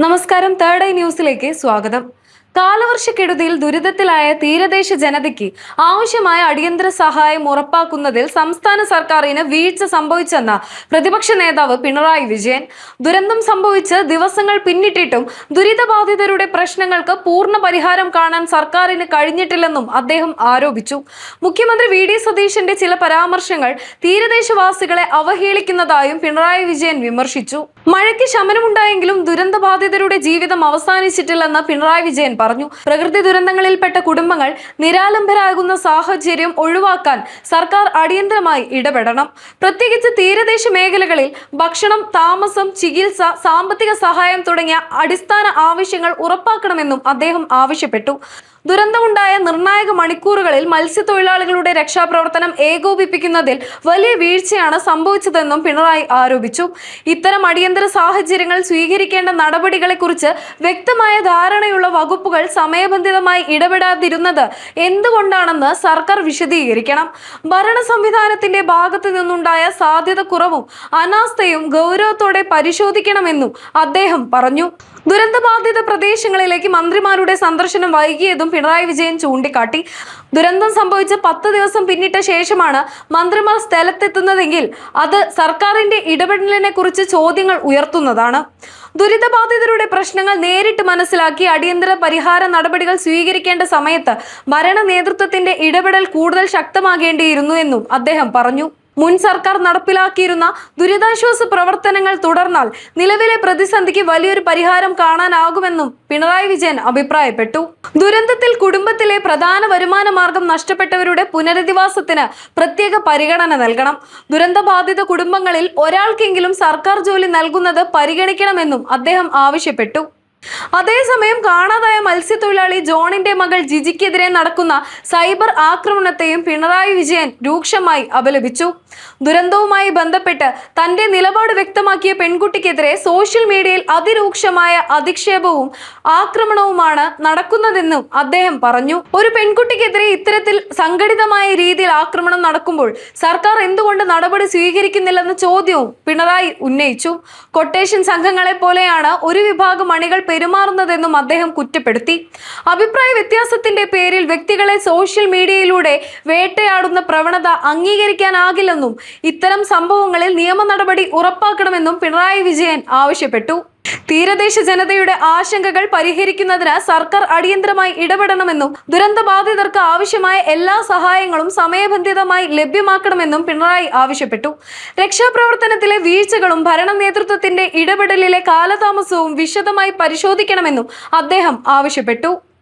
നമസ്കാരം. Third eye ന്യൂസിലേക്ക് സ്വാഗതം. കാലവർഷക്കെടുതിയിൽ ദുരിതത്തിലായ തീരദേശ ജനതയ്ക്ക് ആവശ്യമായ അടിയന്തര സഹായം ഉറപ്പാക്കുന്നതിൽ സംസ്ഥാന സർക്കാരിന് വീഴ്ച സംഭവിച്ചെന്ന പ്രതിപക്ഷ നേതാവ് പിണറായി വിജയൻ. ദുരന്തം സംഭവിച്ച് ദിവസങ്ങൾ പിന്നിട്ടിട്ടും ദുരിതബാധിതരുടെ പ്രശ്നങ്ങൾക്ക് പൂർണ്ണ പരിഹാരം കാണാൻ സർക്കാരിന് കഴിഞ്ഞിട്ടില്ലെന്നും അദ്ദേഹം ആരോപിച്ചു. മുഖ്യമന്ത്രി വി.ഡി. സതീശന്റെ ചില പരാമർശങ്ങൾ തീരദേശവാസികളെ അവഹേളിക്കുന്നതായും പിണറായി വിജയൻ വിമർശിച്ചു. മഴയ്ക്ക് ശമനമുണ്ടായെങ്കിലും ദുരന്തബാധിതരുടെ ജീവിതം അവസാനിച്ചിട്ടില്ലെന്ന് പിണറായി വിജയൻ പറഞ്ഞു. പ്രകൃതി ദുരന്തങ്ങളിൽപ്പെട്ട കുടുംബങ്ങൾ നിരാലംബരാകുന്ന സാഹചര്യം ഒഴിവാക്കാൻ സർക്കാർ അടിയന്തരമായി ഇടപെടണം. പ്രത്യേകിച്ച് തീരദേശ മേഖലകളിൽ ഭക്ഷണം, താമസം, ചികിത്സ, സാമ്പത്തിക സഹായം തുടങ്ങിയ അടിസ്ഥാന ആവശ്യങ്ങൾ ഉറപ്പാക്കണമെന്നും അദ്ദേഹം ആവശ്യപ്പെട്ടു. ദുരന്തമുണ്ടായ നിർണായക മണിക്കൂറുകളിൽ മത്സ്യത്തൊഴിലാളികളുടെ രക്ഷാപ്രവർത്തനം ഏകോപിപ്പിക്കുന്നതിൽ വലിയ വീഴ്ചയാണ് സംഭവിച്ചതെന്നും പിണറായി ആരോപിച്ചു. ഇത്തരം അടിയന്തര സാഹചര്യങ്ങൾ സ്വീകരിക്കേണ്ട നടപടികളെക്കുറിച്ച് വ്യക്തമായ ധാരണയുള്ള വകുപ്പുകൾ സമയബന്ധിതമായി ഇടപെടാതിരുന്നത് എന്തുകൊണ്ടാണെന്ന് സർക്കാർ വിശദീകരിക്കണം. ഭരണ സംവിധാനത്തിന്റെ ഭാഗത്തു നിന്നുണ്ടായ സാധ്യത കുറവും അനാസ്ഥയും ഗൗരവത്തോടെ പരിശോധിക്കണമെന്നും അദ്ദേഹം പറഞ്ഞു. ദുരന്തബാധിത പ്രദേശങ്ങളിലേക്ക് മന്ത്രിമാരുടെ സന്ദർശനം വൈകിയതും പിണറായി വിജയൻ ചൂണ്ടിക്കാട്ടി. ദുരന്തം സംഭവിച്ച് 10 ദിവസം പിന്നിട്ട ശേഷമാണ് മന്ത്രിമാർ സ്ഥലത്തെത്തുന്നതെങ്കിൽ അത് സർക്കാരിന്റെ ഇടപെടലിനെ കുറിച്ച് ചോദ്യങ്ങൾ ഉയർത്തുന്നതാണ്. ദുരിതബാധിതരുടെ പ്രശ്നങ്ങൾ നേരിട്ട് മനസ്സിലാക്കി അടിയന്തര പരിഹാര നടപടികൾ സ്വീകരിക്കേണ്ട സമയത്ത് ഭരണ നേതൃത്വത്തിന്റെ ഇടപെടൽ കൂടുതൽ ശക്തമാകേണ്ടിയിരുന്നു എന്നും അദ്ദേഹം പറഞ്ഞു. മുൻ സർക്കാർ നടപ്പിലാക്കിയിരുന്ന ദുരിതാശ്വാസ പ്രവർത്തനങ്ങൾ തുടർന്നാൽ നിലവിലെ പ്രതിസന്ധിക്ക് വലിയൊരു പരിഹാരം കാണാനാകുമെന്നും പിണറായി വിജയൻ അഭിപ്രായപ്പെട്ടു. ദുരന്തത്തിൽ കുടുംബത്തിലെ പ്രധാന വരുമാന മാർഗം നഷ്ടപ്പെട്ടവരുടെ പുനരധിവാസത്തിന് പ്രത്യേക പരിഗണന നൽകണം. ദുരന്തബാധിത കുടുംബങ്ങളിൽ ഒരാൾക്കെങ്കിലും സർക്കാർ ജോലി നൽകുന്നത് പരിഗണിക്കണമെന്നും അദ്ദേഹം ആവശ്യപ്പെട്ടു. അതേസമയം കാണാതായ മത്സ്യത്തൊഴിലാളി ജോണിന്റെ മകൾ ജിജിക്കെതിരെ നടക്കുന്ന സൈബർ ആക്രമണത്തെയും പിണറായി വിജയൻ രൂക്ഷമായി അപലപിച്ചു. ദുരന്തവുമായി ബന്ധപ്പെട്ട് തന്റെ നിലപാട് വ്യക്തമാക്കിയ പെൺകുട്ടിക്കെതിരെ സോഷ്യൽ മീഡിയയിൽ അതിരൂക്ഷമായ അധിക്ഷേപവും ആക്രമണവുമാണ് നടക്കുന്നതെന്നും അദ്ദേഹം പറഞ്ഞു. ഒരു പെൺകുട്ടിക്കെതിരെ ഇത്തരത്തിൽ സംഘടിതമായ രീതിയിൽ ആക്രമണം നടക്കുമ്പോൾ സർക്കാർ എന്തുകൊണ്ട് നടപടി സ്വീകരിക്കുന്നില്ലെന്ന ചോദ്യവും പിണറായി ഉന്നയിച്ചു. കൊട്ടേഷൻ സംഘങ്ങളെ പോലെയാണ് ഒരു വിഭാഗം അണികൾ പെരുമാറുന്നതെന്നും അദ്ദേഹം കുറ്റപ്പെടുത്തി. അഭിപ്രായ വ്യത്യാസത്തിന്റെ പേരിൽ വ്യക്തികളെ സോഷ്യൽ മീഡിയയിലൂടെ വേട്ടയാടുന്ന പ്രവണത അംഗീകരിക്കാനാകില്ലെന്നും ഇത്തരം സംഭവങ്ങളിൽ നിയമ നടപടി ഉറപ്പാക്കണമെന്നും പിണറായി വിജയൻ ആവശ്യപ്പെട്ടു. തീരദേശ ജനതയുടെ ആശങ്കകൾ പരിഹരിക്കുന്നതിന് സർക്കാർ അടിയന്തരമായി ഇടപെടണമെന്നും ദുരന്തബാധിതർക്ക് ആവശ്യമായ എല്ലാ സഹായങ്ങളും സമയബന്ധിതമായി ലഭ്യമാക്കണമെന്നും പിണറായി ആവശ്യപ്പെട്ടു. രക്ഷാപ്രവർത്തനത്തിലെ വീഴ്ചകളും ഭരണ നേതൃത്വത്തിന്റെ ഇടപെടലിലെ കാലതാമസവും വിശദമായി പരിശോധിക്കണമെന്നും അദ്ദേഹം ആവശ്യപ്പെട്ടു.